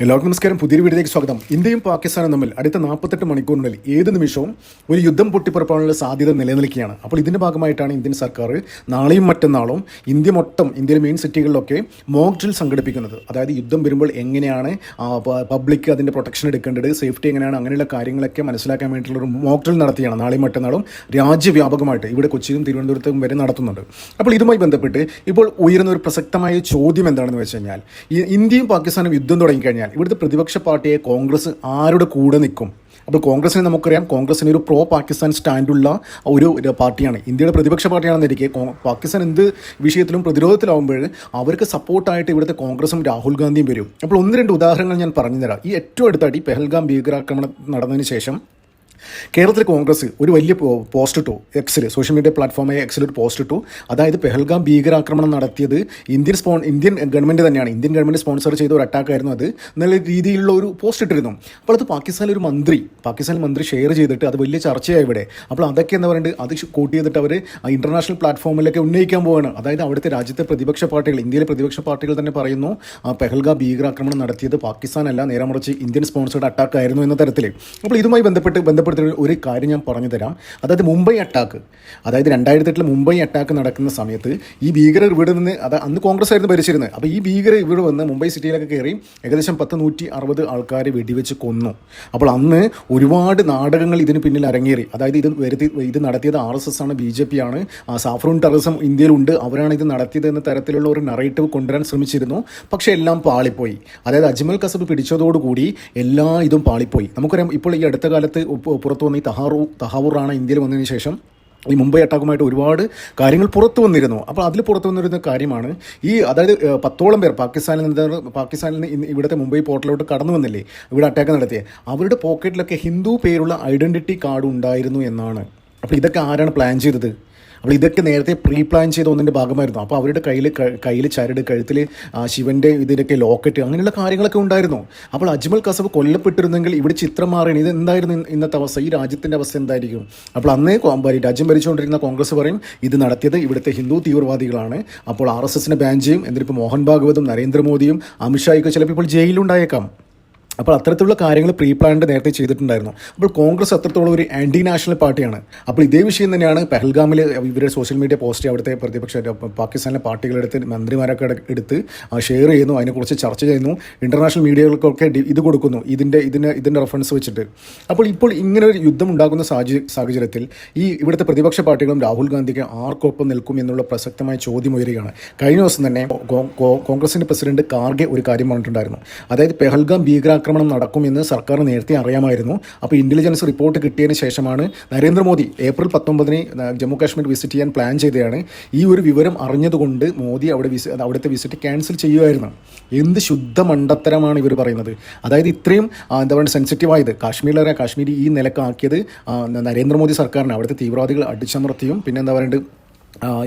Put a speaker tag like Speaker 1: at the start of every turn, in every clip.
Speaker 1: എല്ലാവർക്കും നമസ്കാരം. പുതിയൊരു വീഡിയോയിലേക്ക് സ്വാഗതം. ഇന്ത്യയും പാകിസ്ഥാനും തമ്മിൽ അടുത്ത 48 മണിക്കൂറിനുള്ളിൽ ഏത് നിമിഷവും ഒരു യുദ്ധം പൊട്ടിപ്പുറപ്പെടാനുള്ള സാധ്യത നിലനിൽക്കുകയാണ്. അപ്പോൾ ഇതിൻ്റെ ഭാഗമായിട്ടാണ് ഇന്ത്യൻ സർക്കാർ നാളെയും മറ്റന്നാളും ഇന്ത്യയിലെ മെയിൻ സിറ്റികളിലൊക്കെ മോക്ക് ഡ്രിൽ സംഘടിപ്പിക്കുന്നത്. അതായത് യുദ്ധം വരുമ്പോൾ എങ്ങനെയാണ് പബ്ലിക് അതിൻ്റെ പ്രൊട്ടക്ഷൻ എടുക്കേണ്ടത്, സേഫ്റ്റി എങ്ങനെയാണ്, അങ്ങനെയുള്ള കാര്യങ്ങളൊക്കെ മനസ്സിലാക്കാൻ വേണ്ടിയിട്ടുള്ളൊരു മോക്ക് ഡ്രിൽ നടത്തിയാണ് നാളെയും മറ്റന്നാളും രാജ്യവ്യാപകമായിട്ട് ഇവിടെ കൊച്ചിയിലും തിരുവനന്തപുരത്തും വരെ നടത്തുന്നുണ്ട്. അപ്പോൾ ഇതുമായി ബന്ധപ്പെട്ട് ഇപ്പോൾ ഉയരുന്ന ഒരു പ്രസക്തമായ ചോദ്യം എന്താണെന്ന് വെച്ച് കഴിഞ്ഞാൽ, ഇന്ത്യയും പാകിസ്ഥാനും യുദ്ധം തുടങ്ങിക്കഴിഞ്ഞാൽ ഇവിടുത്തെ പ്രതിപക്ഷ പാർട്ടിയെ കോൺഗ്രസ് ആരുടെ കൂടെ നിൽക്കും? അപ്പോൾ കോൺഗ്രസിനെ നമുക്കറിയാം, കോൺഗ്രസിന് ഒരു പ്രോ പാകിസ്ഥാൻ സ്റ്റാൻഡുള്ള ഒരു പാർട്ടിയാണ്, ഇന്ത്യയുടെ പ്രതിപക്ഷ പാർട്ടിയാണെന്നിരിക്കെ പാകിസ്ഥാൻ എന്ത് വിഷയത്തിലും പ്രതിരോധത്തിലാവുമ്പോൾ അവർക്ക് സപ്പോർട്ടായിട്ട് ഇവിടുത്തെ കോൺഗ്രസും രാഹുൽ ഗാന്ധിയും വരും. അപ്പോൾ ഒന്ന് രണ്ട് ഉദാഹരണങ്ങൾ ഞാൻ പറഞ്ഞുതരാം. ഈ ഏറ്റവും അടുത്തായിട്ട് പെഹൽഗാം ഭീകരാക്രമണം നടന്നതിന് ശേഷം കേരളത്തിലെ കോൺഗ്രസ് ഒരു വലിയ പോസ്റ്റ് ഇട്ടു, എക്സിൽ, സോഷ്യൽ മീഡിയ പ്ലാറ്റ്ഫോമായ എക്സിൽ ഒരു പോസ്റ്റ് ഇട്ടു. അതായത് പെഹൽഗാം ഭീകരാക്രമണം നടത്തിയത് ഇന്ത്യൻ ഗവൺമെൻറ് തന്നെയാണ്, ഇന്ത്യൻ ഗവൺമെൻറ് സ്പോൺസർ ചെയ്ത ഒരു അറ്റാക്കായിരുന്നു അത് എന്നുള്ള രീതിയിലുള്ള ഒരു പോസ്റ്റ് ഇട്ടിരുന്നു. അപ്പോൾ അത് പാകിസ്ഥാൻ മന്ത്രി ഷെയർ ചെയ്തിട്ട് അത് വലിയ ചർച്ചയായി ഇവിടെ. അപ്പോൾ അതൊക്കെ എന്താ പറയുന്നത്, അത് കോട്ട് ചെയ്തിട്ട് അവർ ഇന്റർനാഷണൽ പ്ലാറ്റ്ഫോമിലൊക്കെ ഉന്നയിക്കാൻ പോവുകയാണ്. അതായത് അവിടുത്തെ രാജ്യത്തെ പ്രതിപക്ഷ പാർട്ടികൾ, ഇന്ത്യയിലെ പ്രതിപക്ഷ പാർട്ടികൾ തന്നെ പറയുന്നു പെഹൽഗാം ഭീകരാക്രമണം നടത്തിയത് പാകിസ്ഥാനല്ല, നേരെ മറിച്ച് ഇന്ത്യൻ സ്പോൺസേഡ് അറ്റാക്കായിരുന്നു എന്ന തരത്തിൽ. അപ്പോൾ ഇതുമായി ബന്ധപ്പെട്ട് ഒരു കാര്യം ഞാൻ പറഞ്ഞു തരാം. അതായത് മുംബൈ അറ്റാക്ക്, അതായത് 2008 മുംബൈ അറ്റാക്ക് നടക്കുന്ന സമയത്ത് ഈ ഭീകരർ ഇവിടെ നിന്ന്, അന്ന് കോൺഗ്രസ് ആയിരുന്നു ഭരിച്ചിരുന്നത്. അപ്പോൾ ഈ ഭീകരർ ഇവിടെ വന്ന് മുംബൈ സിറ്റിയിലൊക്കെ കയറി ഏകദേശം 160 ആൾക്കാരെ വെടിവെച്ച് കൊന്നു. അപ്പോൾ അന്ന് ഒരുപാട് നാടകങ്ങൾ ഇതിന് പിന്നിൽ അരങ്ങേറി. അതായത് ഇത് നടത്തിയത് RSS ആണ്, BJP ആണ്, സാഫ്രൂൺ ടെററിസം ഇന്ത്യയിലുണ്ട്, അവരാണ് ഇത് നടത്തിയത് എന്ന തരത്തിലുള്ള ഒരു നറേറ്റീവ് കൊണ്ടുവരാൻ ശ്രമിച്ചിരുന്നു. പക്ഷേ എല്ലാം പാളിപ്പോയി. അതായത് അജ്മൽ കസബ് പിടിച്ചതോടുകൂടി എല്ലാ ഇതും പാളിപ്പോയി. നമുക്കറിയാം, ഇപ്പോൾ ഈ അടുത്ത കാലത്ത് പുറത്തു വന്ന ഈ തഹാവൂറാണ് ഇന്ത്യയിൽ വന്നതിന് ശേഷം ഈ മുംബൈ അറ്റാക്കുമായിട്ട് ഒരുപാട് കാര്യങ്ങൾ പുറത്തു വന്നിരുന്നു. അപ്പോൾ അതിൽ പുറത്തു വന്നിരുന്ന കാര്യമാണ് അതായത് 10ഓളം പേർ പാകിസ്ഥാനിൽ നിന്ന് ഇവിടുത്തെ മുംബൈ പോർട്ടിലോട്ട് കടന്നു വന്നില്ലേ, ഇവിടെ അറ്റാക്ക് നടത്തിയ അവരുടെ പോക്കറ്റിലൊക്കെ ഹിന്ദു പേരുള്ള ഐഡൻറ്റിറ്റി കാർഡ് ഉണ്ടായിരുന്നു എന്നാണ്. അപ്പോൾ ഇതൊക്കെ ആരാണ് പ്ലാൻ ചെയ്തത്? അപ്പോൾ ഇതൊക്കെ നേരത്തെ പ്രീ പ്ലാൻ ചെയ്ത ഒന്നിൻ്റെ ഭാഗമായിരുന്നു. അപ്പോൾ അവരുടെ കയ്യിൽ ചരട്, കഴുത്തിൽ ശിവൻ്റെ ഇതിലൊക്കെ ലോക്കറ്റ്, അങ്ങനെയുള്ള കാര്യങ്ങളൊക്കെ ഉണ്ടായിരുന്നു. അപ്പോൾ അജ്മൽ കസബ് കൊല്ലപ്പെട്ടിരുന്നെങ്കിൽ ഇവിടെ ചിത്രം മാറിയാണ്. ഇത് എന്തായിരുന്നു ഇന്നത്തെ അവസ്ഥ, ഈ രാജ്യത്തിൻ്റെ അവസ്ഥ എന്തായിരിക്കും? അപ്പോൾ അന്നേ രാജ്യം ഭരിച്ചുകൊണ്ടിരുന്ന കോൺഗ്രസ് പറയും ഇത് നടത്തിയത് ഇവിടുത്തെ ഹിന്ദു തീവ്രവാദികളാണ്. അപ്പോൾ RSSനെ ബാൻ ചെയ്യും. എന്നിട്ടിപ്പോൾ മോഹൻ ഭാഗവതും നരേന്ദ്രമോദിയും അമിത്ഷായൊക്കെ ചിലപ്പോൾ ഇപ്പോൾ ജയിലിലുണ്ടായേക്കാം. അപ്പോൾ അത്തരത്തിലുള്ള കാര്യങ്ങൾ പ്രീ പ്ലാൻഡ് നേരത്തെ ചെയ്തിട്ടുണ്ടായിരുന്നു. അപ്പോൾ കോൺഗ്രസ് അത്രത്തോളം ഒരു ആൻറ്റി നാഷണൽ പാർട്ടിയാണ്. അപ്പോൾ ഇതേ വിഷയം തന്നെയാണ് പെഹൽഗാമിൽ ഇവരുടെ സോഷ്യൽ മീഡിയ പോസ്റ്റ് അവിടുത്തെ പ്രതിപക്ഷ പാകിസ്ഥാനിലെ പാർട്ടികളെടുത്ത് മന്ത്രിമാരൊക്കെ എടുത്ത് ഷെയർ ചെയ്യുന്നു, അതിനെക്കുറിച്ച് ചർച്ച ചെയ്യുന്നു, ഇൻ്റർനാഷണൽ മീഡിയകൾക്കൊക്കെ ഇത് കൊടുക്കുന്നു ഇതിൻ്റെ റെഫറൻസ് വെച്ചിട്ട്. അപ്പോൾ ഇങ്ങനെ ഒരു യുദ്ധം ഉണ്ടാകുന്ന സാഹചര്യത്തിൽ ഈ ഇവിടുത്തെ പ്രതിപക്ഷ പാർട്ടികളും രാഹുൽ ഗാന്ധിക്ക് ആർക്കൊപ്പം നിൽക്കും എന്നുള്ള പ്രസക്തമായ ചോദ്യം ഉയരുകയാണ്. കഴിഞ്ഞ ദിവസം തന്നെ കോൺഗ്രസിൻ്റെ പ്രസിഡന്റ് കാർഗെ ഒരു കാര്യം പറഞ്ഞിട്ടുണ്ടായിരുന്നു. അതായത് പെഹൽഗാം ഭീകരാക്രമണം നടക്കുമെന്ന് സർക്കാർ നേരത്തെ അറിയാമായിരുന്നു. അപ്പോൾ ഇൻ്റലിജൻസ് റിപ്പോർട്ട് കിട്ടിയതിന് ശേഷമാണ് നരേന്ദ്രമോദി ഏപ്രിൽ 19 ജമ്മു കാശ്മീർ വിസിറ്റ് ചെയ്യാൻ പ്ലാൻ ചെയ്തതാണ്. ഈ ഒരു വിവരം അറിഞ്ഞതുകൊണ്ട് മോദി അവിടുത്തെ വിസിറ്റ് ക്യാൻസൽ ചെയ്യുമായിരുന്നു. എന്ത് ശുദ്ധ മണ്ടത്തരമാണ് ഇവർ പറയുന്നത്. അതായത് ഇത്രയും എന്താ പറയുക സെൻസിറ്റീവായത് കാശ്മീർ ഈ നിലക്കാക്കിയത് നരേന്ദ്രമോദി സർക്കാരിന് അവിടുത്തെ തീവ്രവാദികൾ അടിച്ചമർത്തിയും പിന്നെ എന്താ പറയുന്നത്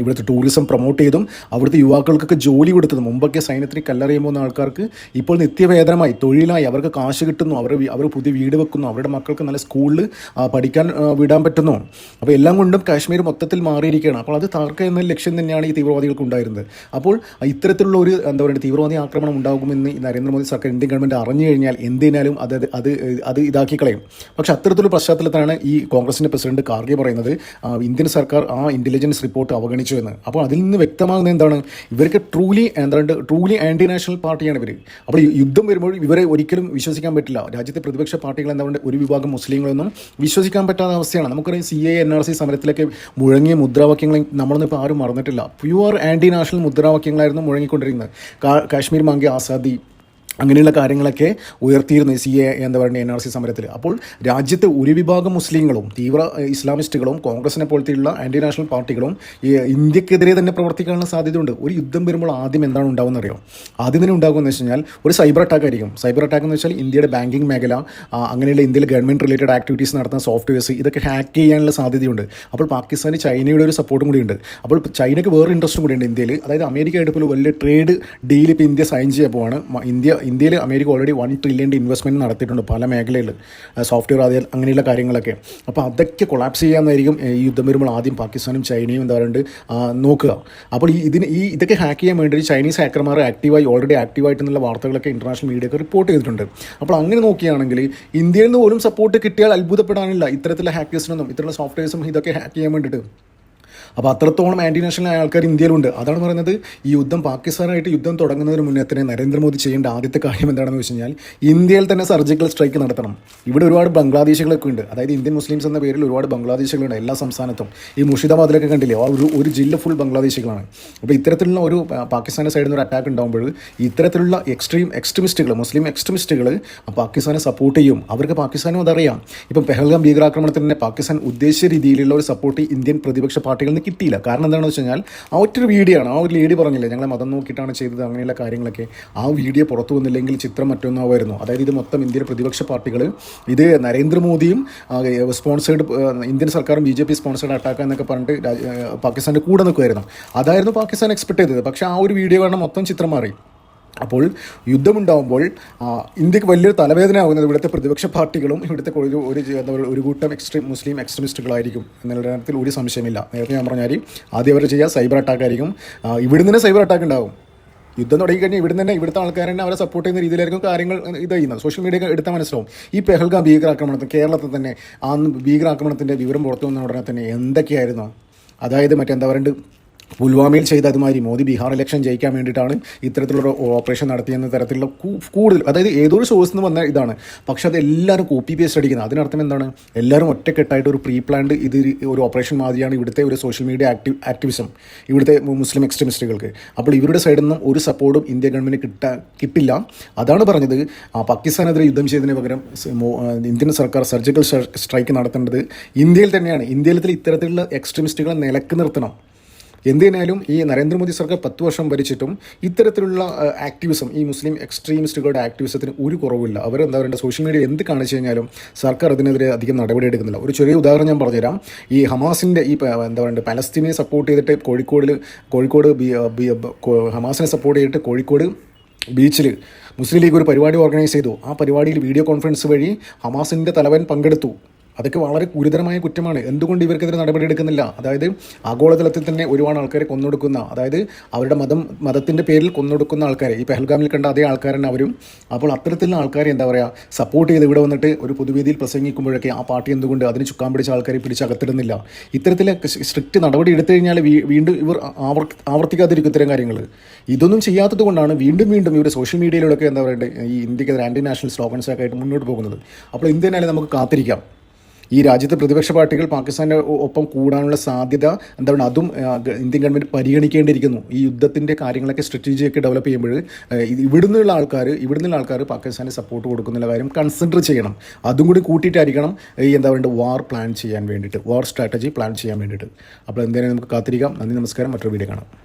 Speaker 1: ഇവിടുത്തെ ടൂറിസം പ്രൊമോട്ട് ചെയ്തും അവിടുത്തെ യുവാക്കൾക്കൊക്കെ ജോലി കൊടുത്തതും. മുമ്പൊക്കെ സൈന്യത്തിന് കല്ലെറിയാൻ പോകുന്ന ആൾക്കാർക്ക് ഇപ്പോൾ നിത്യവേതനമായി, തൊഴിലായി, അവർക്ക് കാശ് കിട്ടുന്നു, അവർ പുതിയ വീട് വെക്കുന്നു, അവരുടെ മക്കൾക്ക് നല്ല സ്കൂളിൽ പഠിക്കാൻ വിടാൻ പറ്റുന്നു. അപ്പോൾ എല്ലാം കൊണ്ടും കാശ്മീർ മൊത്തത്തിൽ മാറിയിരിക്കുകയാണ്. അപ്പോൾ അത് തകർക്കുക എന്ന ലക്ഷ്യം തന്നെയാണ് ഈ തീവ്രവാദികൾക്ക് ഉണ്ടായിരുന്നത്. അപ്പോൾ ഇത്തരത്തിലുള്ള ഒരു എന്താ പറയുക തീവ്രവാദി ആക്രമണം ഉണ്ടാകുമെന്ന് നരേന്ദ്രമോദി സർക്കാർ, ഇന്ത്യൻ ഗവൺമെൻറ് അറിഞ്ഞു കഴിഞ്ഞാൽ എന്തിനാലും അത് ഇതാക്കി കളയും. പക്ഷേ അത്തരത്തിലുള്ള പശ്ചാത്തലത്തിലാണ് ഈ കോൺഗ്രസിൻ്റെ പ്രസിഡന്റ് കാർഗെ പറയുന്നത് ഇന്ത്യൻ സർക്കാർ ഇൻ്റലിജൻസ് റിപ്പോർട്ട് അവഗണിച്ചു എന്ന്. അപ്പോൾ അതിൽ നിന്ന് വ്യക്തമാകുന്നത് എന്താണ്, ഇവർക്ക് ട്രൂലി ആൻറ്റി നാഷണൽ പാർട്ടിയാണ് ഇവർ. അപ്പോൾ യുദ്ധം വരുമ്പോൾ ഇവരെ ഒരിക്കലും വിശ്വസിക്കാൻ പറ്റില്ല. രാജ്യത്തെ പ്രതിപക്ഷ പാർട്ടികൾ എന്താ പറയുക, ഒരു വിഭാഗം മുസ്ലിങ്ങളൊന്നും വിശ്വസിക്കാൻ പറ്റാത്ത അവസ്ഥയാണ്. നമുക്കറിയാം CAA NRC സമരത്തിലൊക്കെ മുഴങ്ങിയ മുദ്രാവാക്യങ്ങൾ നമ്മളൊന്നും ഇപ്പോൾ ആരും മറന്നിട്ടില്ല. പ്യുവർ ആൻറ്റി നാഷണൽ മുദ്രാവാക്യങ്ങളായിരുന്നു മുഴങ്ങിക്കൊണ്ടിരിക്കുന്നത്. കാശ്മീർ മാംഗെ ആസാദി, അങ്ങനെയുള്ള കാര്യങ്ങളൊക്കെ ഉയർത്തിയിരുന്നു CAA എന്താ പറയുക NRC സമരത്തിൽ. അപ്പോൾ രാജ്യത്തെ ഒരു വിഭാഗം മുസ്ലിങ്ങളും തീവ്ര ഇസ്ലാമിസ്റ്റുകളും കോൺഗ്രസിനെ പോലത്തെയുള്ള ആൻറ്റി നാഷണൽ പാർട്ടികളും ഇന്ത്യക്കെതിരെ തന്നെ പ്രവർത്തിക്കാനുള്ള സാധ്യതയുണ്ട്. ഒരു യുദ്ധം വരുമ്പോൾ ആദ്യം എന്താണ് ഉണ്ടാകുമെന്ന് അറിയാം. ആദ്യം തന്നെ ഉണ്ടാകുമെന്ന് വെച്ച് കഴിഞ്ഞാൽ ഒരു സൈബർ അറ്റാക്ക് ആയിരിക്കും. സൈബർ അറ്റാക്ക് എന്ന് വെച്ചാൽ ഇന്ത്യയുടെ ബാങ്കിങ് മേഖല, അങ്ങനെയുള്ള ഇന്ത്യയിൽ ഗവൺമെൻറ് റിലേറ്റഡ് ആക്ടിവിറ്റീസ് നടത്തുന്ന സോഫ്റ്റ്വെയർസ്, ഇതൊക്കെ ഹാക്ക് ചെയ്യാനുള്ള സാധ്യതയുണ്ട്. അപ്പോൾ പാകിസ്ഥാന് ചൈനയുടെ ഒരു സപ്പോർട്ടും കൂടിയുണ്ട്. അപ്പോൾ ചൈനയ്ക്ക് വേറെ ഇൻട്രസ്റ്റും കൂടിയുണ്ട് ഇന്ത്യയിൽ. അതായത് അമേരിക്കയായിട്ട് ഇപ്പോൾ വലിയ ട്രേഡ് ഡീൽ ഇപ്പോൾ ഇന്ത്യ സൈൻ ചെയ്യാൻ പോവാണ്. ഇന്ത്യയിൽ അമേരിക്ക ഓൾറെഡി 1 ട്രില്യൺ ഇൻവെസ്റ്റ്മെൻറ്റ് നടത്തിയിട്ടുണ്ട് പല മേഖലയിൽ, സോഫ്റ്റ്വെയർ അതിൽ അങ്ങനെയുള്ള കാര്യങ്ങളൊക്കെ. അപ്പോൾ അതൊക്കെ കൊളാപ്സ് ചെയ്യാമെന്നായിരിക്കും ഈ യുദ്ധം വരുമ്പോൾ ആദ്യം പാകിസ്ഥാനും ചൈനയും എന്താ പറയുക നോക്കുക. അപ്പോൾ ഇതൊക്കെ ഹാക്ക് ചെയ്യാൻ വേണ്ടി ചൈനീസ് ഹാക്കർമാർ ഓൾറെഡി ആക്റ്റീവായിട്ടെന്നുള്ള വാർത്തകളൊക്കെ ഇൻ്റർനാഷണൽ മീഡിയ ഒക്കെ റിപ്പോർട്ട് ചെയ്തിട്ടുണ്ട്. അപ്പോൾ അങ്ങനെ നോക്കുകയാണെങ്കിൽ ഇന്ത്യയിൽ നിന്ന് പോലും സപ്പോർട്ട് കിട്ടിയാൽ അത്ഭുതപ്പെടാനില്ല ഇത്തരത്തിലുള്ള ഹാക്കേഴ്സിനൊന്നും, ഇത്തരത്തിലുള്ള സോഫ്റ്റ്വെയർസും ഇതൊക്കെ ഹാക്ക് ചെയ്യാൻ വേണ്ടിയിട്ട്. അപ്പോൾ അത്രത്തോളം ആൻറ്റി നാഷണൽ ആൾക്കാർ ഇന്ത്യയിലുണ്ട്. അതാണ് പറയുന്നത്, ഈ യുദ്ധം പാകിസ്ഥാനായിട്ട് യുദ്ധം തുടങ്ങുന്നതിന് മുന്നേ തന്നെ നരേന്ദ്രമോദി ചെയ്യേണ്ട ആദ്യത്തെ കാര്യം എന്താണെന്ന് വെച്ച് കഴിഞ്ഞാൽ ഇന്ത്യയിൽ തന്നെ സർജിക്കൽ സ്ട്രൈക്ക് നടത്തണം. ഇവിടെ ഒരുപാട് ബംഗ്ലാദേശികളൊക്കെ ഉണ്ട്, അതായത് ഇന്ത്യൻ മുസ്ലിംസ് എന്ന പേരിൽ ഒരുപാട് ബംഗ്ലാദേശികളുണ്ട് എല്ലാ സംസ്ഥാനത്തും. ഈ മുർഷിദാബാദിലൊക്കെ കണ്ടില്ലേ, ആ ഒരു ജില്ല ഫുൾ ബംഗ്ലാദേശികളാണ്. അപ്പോൾ ഇത്തരത്തിലുള്ള ഒരു പാകിസ്ഥാൻ്റെ സൈഡിൽ നിന്ന് ഒരു അറ്റാക്ക് ഉണ്ടാകുമ്പോൾ ഇത്തരത്തിലുള്ള എക്സ്ട്രീമിസ്റ്റുകൾ, മുസ്ലിം എക്സ്ട്രീമിസ്റ്റുകൾ പാകിസ്ഥാനെ സപ്പോർട്ട് ചെയ്യും. അവർക്ക് പാകിസ്ഥാനും അതറിയാം. ഇപ്പം പെഹൽഗാം ഭീകരാക്രമണത്തിന് തന്നെ പാകിസ്ഥാൻ ഉദ്ദേശിച്ച രീതിയിലുള്ള ഒരു സപ്പോർട്ട് ഇന്ത്യൻ പ്രതിപക്ഷ പാർട്ടികളിൽ നിന്ന് കിട്ടിയില്ല. കാരണം എന്താണെന്ന് വെച്ച് കഴിഞ്ഞാൽ ആ ഒറ്റൊരു വീഡിയോ ആണ്, ആ ഒരു ലേഡി പറഞ്ഞില്ലേ ഞങ്ങളെ മതം നോക്കിയിട്ടാണ് ചെയ്തത് അങ്ങനെയുള്ള കാര്യങ്ങളൊക്കെ. ആ വീഡിയോ പുറത്തു വന്നില്ലെങ്കിൽ ചിത്രം മറ്റൊന്നാവുമായിരുന്നു. അതായത് ഇത് മൊത്തം ഇന്ത്യൻ പ്രതിപക്ഷ പാർട്ടികൾ, ഇത് നരേന്ദ്രമോദിയും സ്പോൺസേഡ്, ഇന്ത്യൻ സർക്കാരും BJP സ്പോൺസേഡ് അറ്റാക്ക് എന്നൊക്കെ പറഞ്ഞിട്ട് പാകിസ്ഥാൻ്റെ കൂടെ നിൽക്കുമായിരുന്നു. അതായിരുന്നു പാകിസ്ഥാൻ എക്സ്പെക്ട് ചെയ്തത്. പക്ഷേ ആ ഒരു വീഡിയോ കാരണം മൊത്തം ചിത്രം മാറി. അപ്പോൾ യുദ്ധമുണ്ടാകുമ്പോൾ ഇന്ത്യക്ക് വലിയൊരു തലവേദന ആകുന്നത് ഇവിടുത്തെ പ്രതിപക്ഷ പാർട്ടികളും ഇവിടുത്തെ ഒരു കൂട്ടം മുസ്ലിം എക്സ്ട്രീമിസ്റ്റുകളായിരിക്കും എന്നുള്ള കാര്യത്തിൽ ഒരു സംശയമില്ല. നേരത്തെ ഞാൻ പറഞ്ഞാൽ ആദ്യം അവർ ചെയ്യുക സൈബർ അറ്റാക്ക് ആയിരിക്കും. ഇവിടെ നിന്ന് സൈബർ അറ്റാക്ക് ഉണ്ടാകും. യുദ്ധം തുടങ്ങിക്കഴിഞ്ഞാൽ ഇവിടുത്തെ ആൾക്കാർ തന്നെ അവരെ സപ്പോർട്ട് ചെയ്യുന്ന രീതിയിലായിരിക്കും കാര്യങ്ങൾ ഇത് ചെയ്യുന്നത്. സോഷ്യൽ മീഡിയ എടുത്താൽ മനസ്സിലാവും. ഈ പെഹൽഗാം ഭീകരാക്രമണത്തിൽ കേരളത്തിൽ തന്നെ ആ ഭീകരാക്രമണത്തിൻ്റെ വിവരം പുറത്തു വന്ന ഉടനെ തന്നെ എന്തൊക്കെയായിരുന്നു, അതായത് മറ്റെന്താ പറയുക, പുൽവാമയിൽ ചെയ്ത അതുമാതിരി മോദി ബീഹാർ ഇലക്ഷൻ ജയിക്കാൻ വേണ്ടിയിട്ടാണ് ഇത്തരത്തിലുള്ള ഓപ്പറേഷൻ നടത്തിയെന്ന തരത്തിലുള്ള കൂടുതൽ, അതായത് ഏതൊരു സോഴ്സിൽ നിന്ന് വന്ന ഇതാണ്. പക്ഷേ അത് എല്ലാവരും കോപ്പി പേസ്റ്റ് അടിക്കുന്നത്. അതിനർത്ഥം എന്താണ്, എല്ലാവരും ഒറ്റക്കെട്ടായിട്ട് ഒരു പ്രീ പ്ലാൻഡ് ഒരു ഓപ്പറേഷൻ മാതിരിയാണ് ഇവിടുത്തെ ഒരു സോഷ്യൽ മീഡിയ ആക്ടിവിസം ഇവിടുത്തെ മുസ്ലിം എക്സ്ട്രീമിസ്റ്റുകൾക്ക്. അപ്പോൾ ഇവരുടെ സൈഡിൽ നിന്നും ഒരു സപ്പോർട്ടും ഇന്ത്യ ഗവൺമെൻറ് കിട്ടില്ല. അതാണ് പറഞ്ഞത്, പാകിസ്ഥാനെതിരെ യുദ്ധം ചെയ്തതിന് പകരം ഇന്ത്യൻ സർക്കാർ സർജിക്കൽ സ്ട്രൈക്ക് നടത്തേണ്ടത് ഇന്ത്യയിൽ തന്നെയാണ്. ഇന്ത്യയിൽ ഇത്തരത്തിലുള്ള എക്സ്ട്രീമിസ്റ്റുകളെ നിലക്ക് നിർത്തണം. എന്തിനായാലും ഈ നരേന്ദ്രമോദി സർക്കാർ 10 വർഷം ഭരിച്ചിട്ടും ഇത്തരത്തിലുള്ള ആക്ടിവിസം, ഈ മുസ്ലിം എക്സ്ട്രീമിസ്റ്റുകളുടെ ആക്ടിവിസത്തിന് ഒരു കുറവില്ല. അവരെന്താ പറയുക, സോഷ്യൽ മീഡിയ എന്ത് കാണിച്ചു കഴിഞ്ഞാലും സർക്കാർ അതിനെതിരെ അധികം നടപടി എടുക്കുന്നില്ല. ഒരു ചെറിയ ഉദാഹരണം ഞാൻ പറഞ്ഞുതരാം. ഈ ഹമാസിൻ്റെ എന്താ പറയുക, പലസ്തീനെ സപ്പോർട്ട് ചെയ്തിട്ട് കോഴിക്കോട് ഹമാസിനെ സപ്പോർട്ട് ചെയ്തിട്ട് കോഴിക്കോട് ബീച്ചിൽ മുസ്ലിം ലീഗ് ഒരു പരിപാടി ഓർഗനൈസ് ചെയ്തു. ആ പരിപാടിയിൽ വീഡിയോ കോൺഫറൻസ് വഴി ഹമാസിൻ്റെ തലവൻ പങ്കെടുത്തു. അതൊക്കെ വളരെ ഗുരുതരമായ കുറ്റമാണ്. എന്തുകൊണ്ട് ഇവർക്കെതിരെ നടപടി എടുക്കുന്നില്ല? അതായത് ആഗോളതലത്തിൽ തന്നെ ഒരുപാട് ആൾക്കാരെ കൊന്നൊടുക്കുന്ന, അതായത് അവരുടെ മതത്തിൻ്റെ പേരിൽ കൊന്നൊടുക്കുന്ന ആൾക്കാരെ, ഈ പെഹൽഗാമിൽ കണ്ട അതേ ആൾക്കാരാണ് അവരും. അപ്പോൾ അത്തരത്തിലുള്ള ആൾക്കാരെ എന്താ പറയുക, സപ്പോർട്ട് ചെയ്ത് ഇവിടെ വന്നിട്ട് ഒരു പൊതുവേദിയിൽ പ്രസംഗിക്കുമ്പോഴൊക്കെ ആ പാർട്ടി എന്തുകൊണ്ട് അതിന് ചുക്കാൻ പിടിച്ച ആൾക്കാരെ പിടിച്ചകത്തിടുന്നില്ല? ഇത്തരത്തിലെ സ്ട്രിക്റ്റ് നടപടി എടുത്തു കഴിഞ്ഞാൽ വീണ്ടും ഇവർ ആവർത്തിക്കാതിരിക്കും ഇത്തരം കാര്യങ്ങൾ. ഇതൊന്നും ചെയ്യാത്തത് കൊണ്ടാണ് വീണ്ടും ഇവർ സോഷ്യൽ മീഡിയയിലൂടെയൊക്കെ എന്താ പറയുക, ഈ ഇന്ത്യക്കെതിരെ ആൻറ്റി നാഷണൽ സ്ലോഗൻസൊക്കെ ആയിട്ട് മുന്നോട്ട് പോകുന്നത്. അപ്പോൾ ഇന്ത്യനായാലും നമുക്ക് കാത്തിരിക്കാം. ഈ രാജ്യത്തെ പ്രതിപക്ഷ പാർട്ടികൾ പാകിസ്ഥാൻ്റെ ഒപ്പം കൂടാനുള്ള സാധ്യത എന്താ പറയുക, അതും ഇന്ത്യൻ ഗവൺമെൻറ് പരിഗണിക്കേണ്ടിയിരിക്കുന്നു. ഈ യുദ്ധത്തിൻ്റെ കാര്യങ്ങളൊക്കെ സ്ട്രാറ്റജിയൊക്കെ ഡെവലപ്പ് ചെയ്യുമ്പോൾ ഇവിടുന്നുള്ള ആൾക്കാർ പാകിസ്ഥാന് സപ്പോർട്ട് കൊടുക്കുന്നുള്ള കാര്യം കൺസിഡർ ചെയ്യണം. അതും കൂടി കൂട്ടിയിട്ടായിരിക്കണം ഈ എന്താ പറയുക വാർ സ്ട്രാറ്റജി പ്ലാൻ ചെയ്യാൻ വേണ്ടിയിട്ട്. അപ്പോൾ എന്തായാലും നമുക്ക് കാത്തിരിക്കാം. നന്ദി, നമസ്കാരം. മറ്റൊരു വീഡിയോ കാണാം.